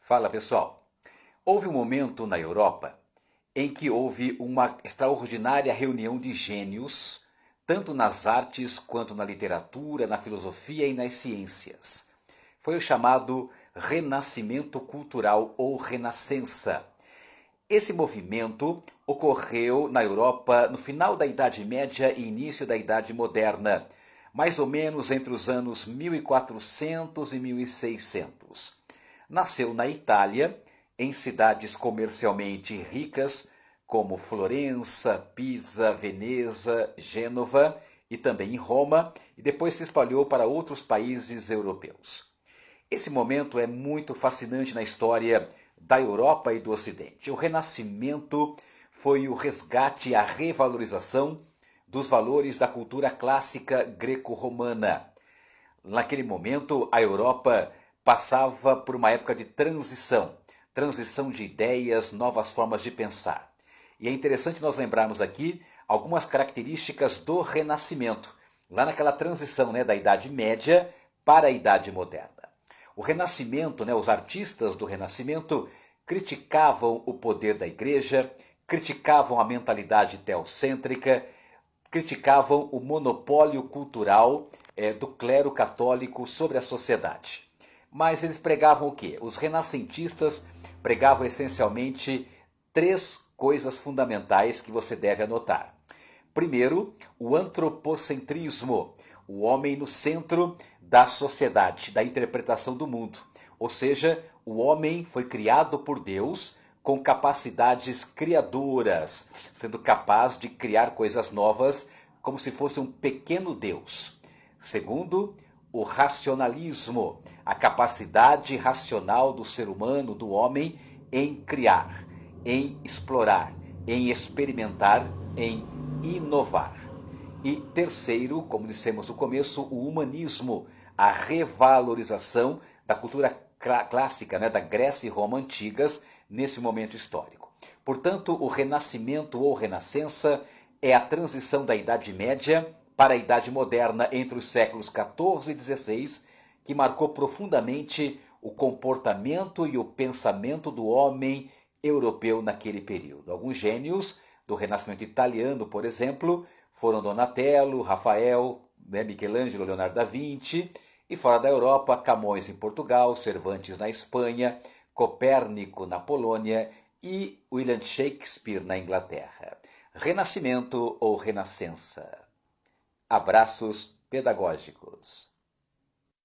Fala pessoal, houve um momento na Europa em que houve uma extraordinária reunião de gênios, tanto nas artes quanto na literatura, na filosofia e nas ciências. Foi o chamado Renascimento Cultural ou Renascença. Esse movimento ocorreu na Europa no final da Idade Média e início da Idade Moderna, mais ou menos entre os anos 1400 e 1600. Nasceu na Itália, em cidades comercialmente ricas como Florença, Pisa, Veneza, Gênova e também em Roma, e depois se espalhou para outros países europeus. Esse momento é muito fascinante na história da Europa e do Ocidente. O Renascimento foi o resgate e a revalorização dos valores da cultura clássica greco-romana. Naquele momento, a Europa passava por uma época de transição de ideias, novas formas de pensar. E é interessante nós lembrarmos aqui algumas características do Renascimento, lá naquela transição, da Idade Média para a Idade Moderna. O Renascimento, os artistas do Renascimento criticavam o poder da igreja, criticavam a mentalidade teocêntrica, criticavam o monopólio cultural do clero católico sobre a sociedade. Mas eles pregavam o quê? Os renascentistas pregavam essencialmente três coisas fundamentais que você deve anotar. Primeiro, o antropocentrismo, o homem no centro da sociedade, da interpretação do mundo. Ou seja, o homem foi criado por Deus com capacidades criadoras, sendo capaz de criar coisas novas como se fosse um pequeno Deus. Segundo, o racionalismo, a capacidade racional do ser humano, do homem, em criar, em explorar, em experimentar, em inovar. E terceiro, como dissemos no começo, o humanismo, a revalorização da cultura clássica, da Grécia e Roma antigas nesse momento histórico. Portanto, o Renascimento ou Renascença é a transição da Idade Média para a Idade Moderna entre os séculos XIV e XVI, que marcou profundamente o comportamento e o pensamento do homem europeu naquele período. Alguns gênios do Renascimento italiano, por exemplo, foram Donatello, Rafael, Michelangelo, Leonardo da Vinci, e fora da Europa, Camões em Portugal, Cervantes na Espanha, Copérnico na Polônia e William Shakespeare na Inglaterra. Renascimento ou Renascença. Abraços pedagógicos.